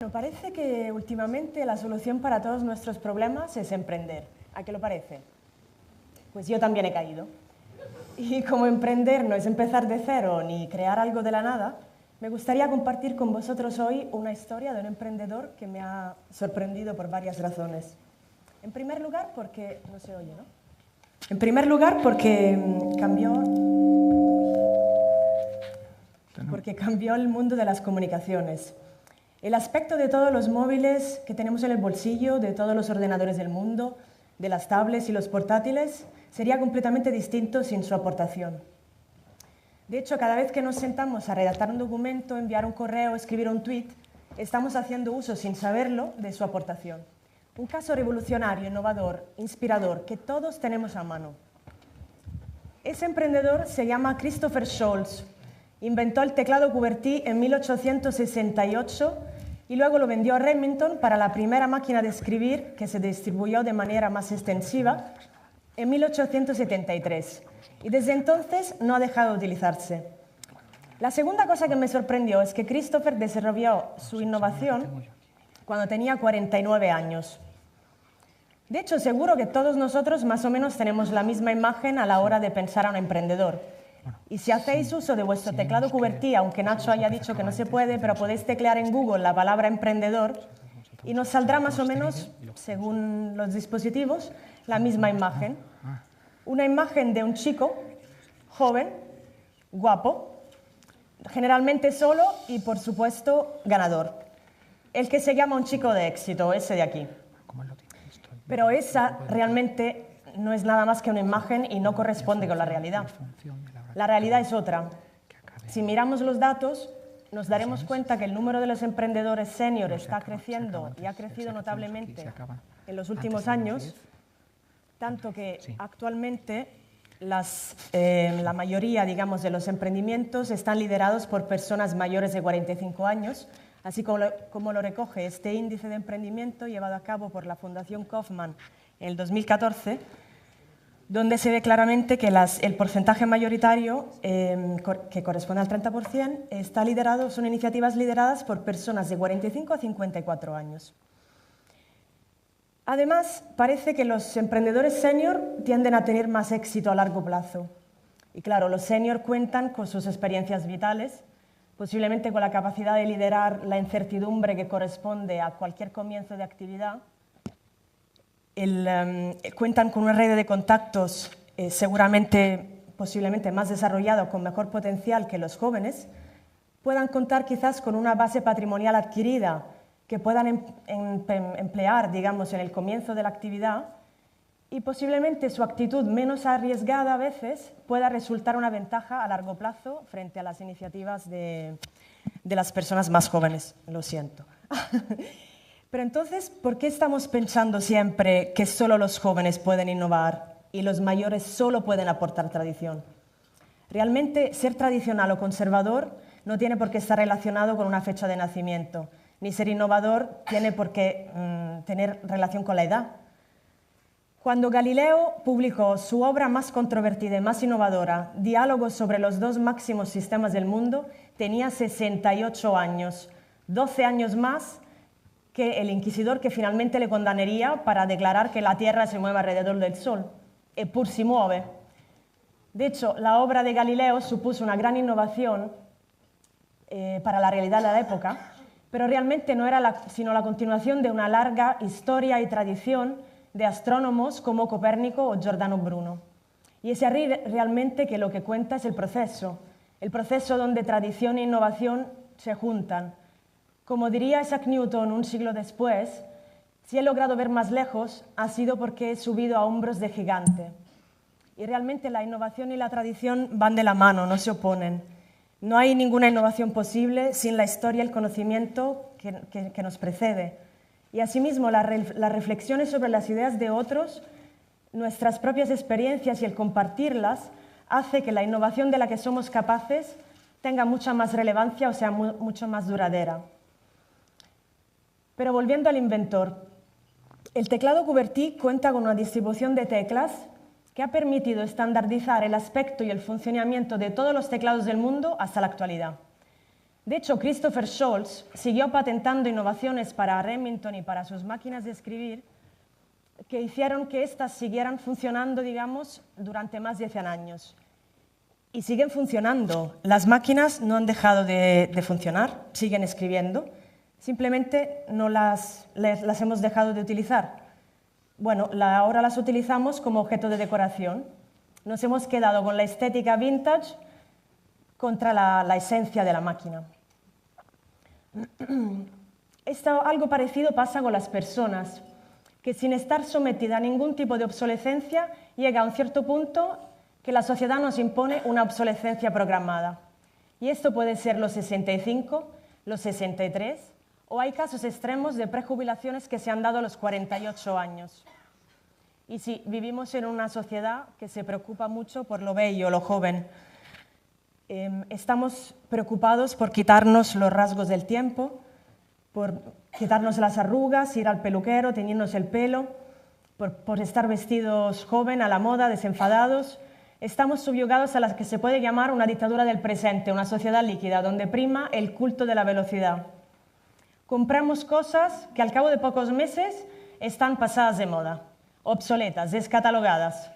Bueno, parece que últimamente la solución para todos nuestros problemas es emprender. ¿A qué lo parece? Pues yo también he caído. Y como emprender no es empezar de cero ni crear algo de la nada, me gustaría compartir con vosotros hoy una historia de un emprendedor que me ha sorprendido por varias razones. En primer lugar, porque... no se oye, ¿no? En primer lugar, porque cambió el mundo de las comunicaciones. El aspecto de todos los móviles que tenemos en el bolsillo, de todos los ordenadores del mundo, de las tablets y los portátiles, sería completamente distinto sin su aportación. De hecho, cada vez que nos sentamos a redactar un documento, enviar un correo, escribir un tweet, estamos haciendo uso, sin saberlo, de su aportación. Un caso revolucionario, innovador, inspirador, que todos tenemos a mano. Ese emprendedor se llama Christopher Scholz. Inventó el teclado QWERTY en 1868 y luego lo vendió a Remington para la primera máquina de escribir que se distribuyó de manera más extensiva en 1873. Y desde entonces no ha dejado de utilizarse. La segunda cosa que me sorprendió es que Christopher desarrolló su innovación cuando tenía 49 años. De hecho, seguro que todos nosotros más o menos tenemos la misma imagen a la hora de pensar a un emprendedor. Y si hacéis uso de vuestro teclado QWERTY, aunque Nacho haya dicho que no se puede, pero podéis teclear en Google la palabra emprendedor y nos saldrá más o menos, según los dispositivos, la misma imagen. Una imagen de un chico joven, guapo, generalmente solo y, por supuesto, ganador. El que se llama un chico de éxito, ese de aquí. Pero esa realmente no es nada más que una imagen y no corresponde con la realidad. La realidad es otra. Si miramos los datos, nos daremos cuenta que el número de los emprendedores senior está creciendo y ha crecido notablemente en los últimos años, tanto que actualmente la mayoría, digamos, de los emprendimientos están liderados por personas mayores de 45 años, así como lo recoge este índice de emprendimiento llevado a cabo por la Fundación Kaufman en el 2014, donde se ve claramente que el porcentaje mayoritario, que corresponde al 30%, son iniciativas lideradas por personas de 45 a 54 años. Además, parece que los emprendedores senior tienden a tener más éxito a largo plazo. Y claro, los senior cuentan con sus experiencias vitales, posiblemente con la capacidad de liderar la incertidumbre que corresponde a cualquier comienzo de actividad. Cuentan con una red de contactos posiblemente más desarrollado, con mejor potencial que los jóvenes. Puedan contar quizás con una base patrimonial adquirida que puedan emplear, digamos, en el comienzo de la actividad, y posiblemente su actitud menos arriesgada a veces pueda resultar una ventaja a largo plazo frente a las iniciativas de las personas más jóvenes. Lo siento. Pero entonces, ¿por qué estamos pensando siempre que solo los jóvenes pueden innovar y los mayores solo pueden aportar tradición? Realmente, ser tradicional o conservador no tiene por qué estar relacionado con una fecha de nacimiento, ni ser innovador tiene por qué tener relación con la edad. Cuando Galileo publicó su obra más controvertida y más innovadora, Diálogos sobre los dos máximos sistemas del mundo, tenía 68 años, 12 años más que el inquisidor que finalmente le condenaría para declarar que la Tierra se mueve alrededor del Sol. Eppur si muove. De hecho, la obra de Galileo supuso una gran innovación para la realidad de la época, pero realmente no era sino la continuación de una larga historia y tradición de astrónomos como Copérnico o Giordano Bruno. Y es realmente que lo que cuenta es el proceso donde tradición e innovación se juntan. Como diría Isaac Newton un siglo después, si he logrado ver más lejos, ha sido porque he subido a hombros de gigante. Y realmente la innovación y la tradición van de la mano, no se oponen. No hay ninguna innovación posible sin la historia y el conocimiento que nos precede. Y asimismo, las reflexiones sobre las ideas de otros, nuestras propias experiencias y el compartirlas, hace que la innovación de la que somos capaces tenga mucha más relevancia o sea mucho más duradera. Pero volviendo al inventor, el teclado QWERTY cuenta con una distribución de teclas que ha permitido estandarizar el aspecto y el funcionamiento de todos los teclados del mundo hasta la actualidad. De hecho, Christopher Scholz siguió patentando innovaciones para Remington y para sus máquinas de escribir que hicieron que éstas siguieran funcionando, digamos, durante más de 100 años. Y siguen funcionando. Las máquinas no han dejado de funcionar, siguen escribiendo. Simplemente no las hemos dejado de utilizar. Bueno, ahora las utilizamos como objeto de decoración. Nos hemos quedado con la estética vintage contra la esencia de la máquina. Algo parecido pasa con las personas, que sin estar sometida a ningún tipo de obsolescencia, llega a un cierto punto que la sociedad nos impone una obsolescencia programada. Y esto puede ser los 65, los 63, o hay casos extremos de prejubilaciones que se han dado a los 48 años. Y sí, vivimos en una sociedad que se preocupa mucho por lo bello, lo joven. Estamos preocupados por quitarnos los rasgos del tiempo, por quitarnos las arrugas, ir al peluquero, teñirnos el pelo, por estar vestidos joven, a la moda, desenfadados. Estamos subyugados a la que se puede llamar una dictadura del presente, una sociedad líquida, donde prima el culto de la velocidad. Compramos cosas que al cabo de pocos meses están pasadas de moda, obsoletas, descatalogadas.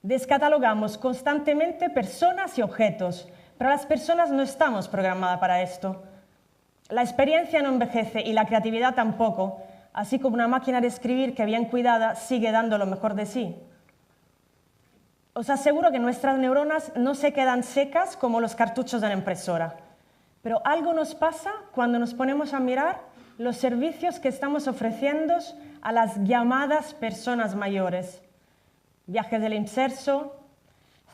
Descatalogamos constantemente personas y objetos, pero las personas no estamos programadas para esto. La experiencia no envejece y la creatividad tampoco, así como una máquina de escribir que bien cuidada sigue dando lo mejor de sí. Os aseguro que nuestras neuronas no se quedan secas como los cartuchos de la impresora, pero algo nos pasa cuando nos ponemos a mirar los servicios que estamos ofreciendo a las llamadas personas mayores. Viajes del inserso,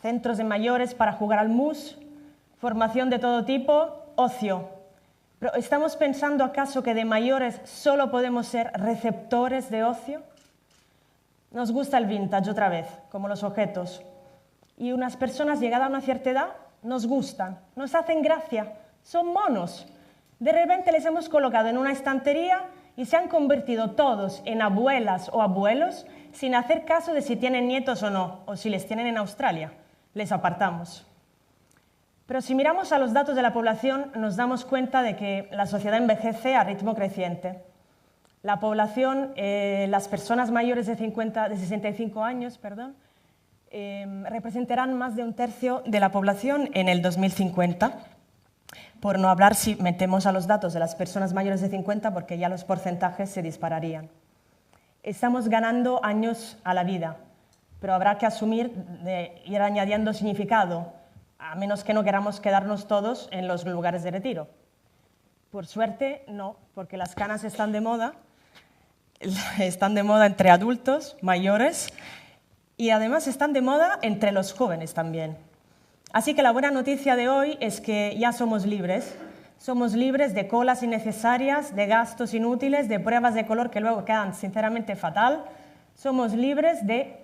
centros de mayores para jugar al mus, formación de todo tipo, ocio. ¿Pero estamos pensando acaso que de mayores solo podemos ser receptores de ocio? Nos gusta el vintage otra vez, como los objetos. Y unas personas llegadas a una cierta edad nos gustan, nos hacen gracia, son monos. De repente les hemos colocado en una estantería y se han convertido todos en abuelas o abuelos sin hacer caso de si tienen nietos o no, o si les tienen en Australia. Les apartamos. Pero si miramos a los datos de la población, nos damos cuenta de que la sociedad envejece a ritmo creciente. La población, las personas mayores de 65 años, representarán más de un tercio de la población en el 2050. Por no hablar si metemos a los datos de las personas mayores de 50, porque ya los porcentajes se dispararían. Estamos ganando años a la vida, pero habrá que asumir de ir añadiendo significado, a menos que no queramos quedarnos todos en los lugares de retiro. Por suerte, no, porque las canas están de moda entre adultos, mayores, y además están de moda entre los jóvenes también. Así que la buena noticia de hoy es que ya somos libres. Somos libres de colas innecesarias, de gastos inútiles, de pruebas de color que luego quedan sinceramente fatal. Somos libres de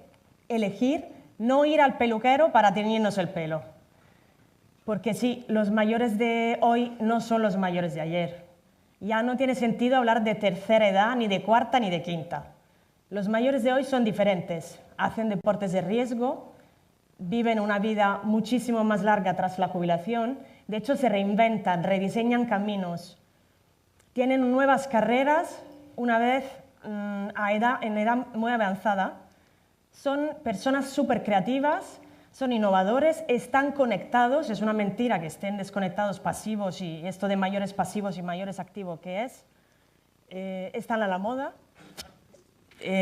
elegir no ir al peluquero para teñirnos el pelo. Porque sí, los mayores de hoy no son los mayores de ayer. Ya no tiene sentido hablar de tercera edad, ni de cuarta, ni de quinta. Los mayores de hoy son diferentes, hacen deportes de riesgo, viven una vida muchísimo más larga tras la jubilación, de hecho se reinventan, rediseñan caminos, tienen nuevas carreras una vez en edad muy avanzada, son personas súper creativas, son innovadores, están conectados, es una mentira que estén desconectados pasivos y esto de mayores pasivos y mayores activos, ¿qué es? Están a la moda,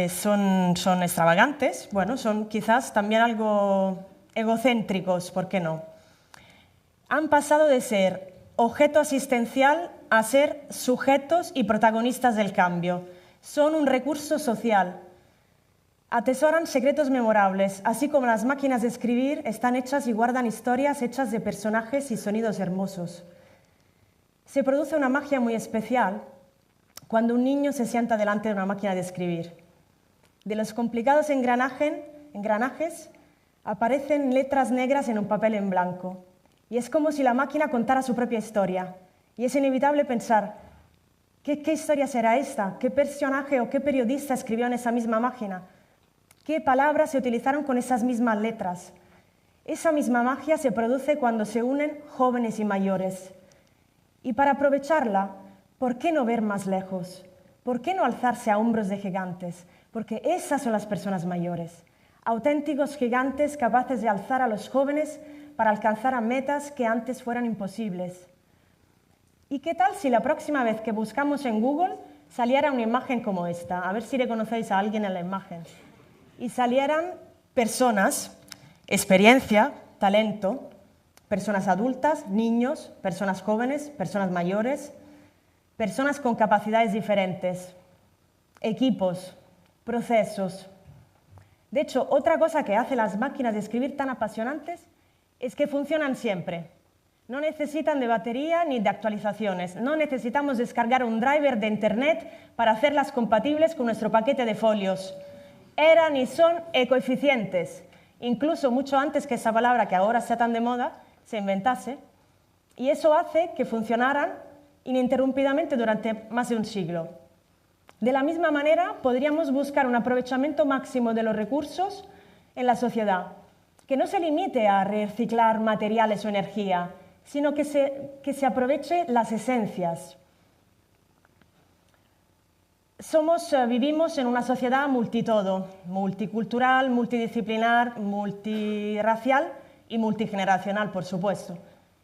son extravagantes, bueno, son quizás también algo egocéntricos, ¿por qué no? Han pasado de ser objeto asistencial a ser sujetos y protagonistas del cambio. Son un recurso social. Atesoran secretos memorables, así como las máquinas de escribir están hechas y guardan historias hechas de personajes y sonidos hermosos. Se produce una magia muy especial cuando un niño se sienta delante de una máquina de escribir. De los complicados engranajes aparecen letras negras en un papel en blanco. Y es como si la máquina contara su propia historia. Y es inevitable pensar, ¿qué historia será esta? ¿Qué personaje o qué periodista escribió en esa misma máquina? ¿Qué palabras se utilizaron con esas mismas letras? Esa misma magia se produce cuando se unen jóvenes y mayores. Y para aprovecharla, ¿por qué no ver más lejos? ¿Por qué no alzarse a hombros de gigantes? Porque esas son las personas mayores, auténticos gigantes capaces de alzar a los jóvenes para alcanzar a metas que antes fueran imposibles. ¿Y qué tal si la próxima vez que buscamos en Google saliera una imagen como esta? A ver si reconocéis a alguien en la imagen. Y salieran personas, experiencia, talento, personas adultas, niños, personas jóvenes, personas mayores, personas con capacidades diferentes, equipos, procesos. De hecho, otra cosa que hace las máquinas de escribir tan apasionantes es que funcionan siempre. No necesitan de batería ni de actualizaciones. No necesitamos descargar un driver de Internet para hacerlas compatibles con nuestro paquete de folios. Eran y son ecoeficientes, incluso mucho antes que esa palabra que ahora está tan de moda se inventase. Y eso hace que funcionaran ininterrumpidamente durante más de un siglo. De la misma manera, podríamos buscar un aprovechamiento máximo de los recursos en la sociedad, que no se limite a reciclar materiales o energía, sino que se aproveche las esencias. Vivimos en una sociedad multitodo, multicultural, multidisciplinar, multirracial y multigeneracional, por supuesto.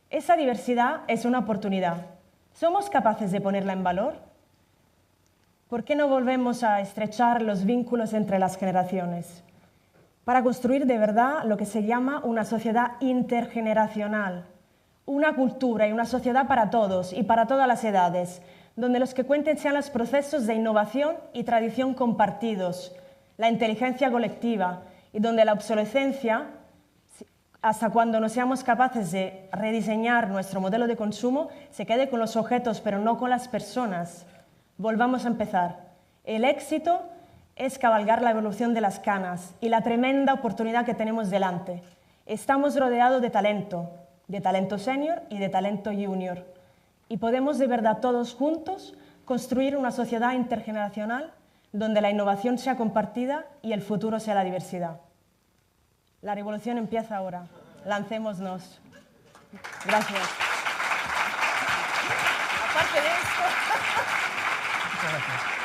Esa diversidad es una oportunidad. ¿Somos capaces de ponerla en valor? ¿Por qué no volvemos a estrechar los vínculos entre las generaciones? Para construir de verdad lo que se llama una sociedad intergeneracional, una cultura y una sociedad para todos y para todas las edades, donde los que cuenten sean los procesos de innovación y tradición compartidos, la inteligencia colectiva y donde la obsolescencia, hasta cuando no seamos capaces de rediseñar nuestro modelo de consumo, se quede con los objetos pero no con las personas. Volvamos a empezar. El éxito es cabalgar la evolución de las canas y la tremenda oportunidad que tenemos delante. Estamos rodeados de talento senior y de talento junior. Y podemos de verdad todos juntos construir una sociedad intergeneracional donde la innovación sea compartida y el futuro sea la diversidad. La revolución empieza ahora. Lancémonos. Gracias. Aparte de esto... Muchas gracias.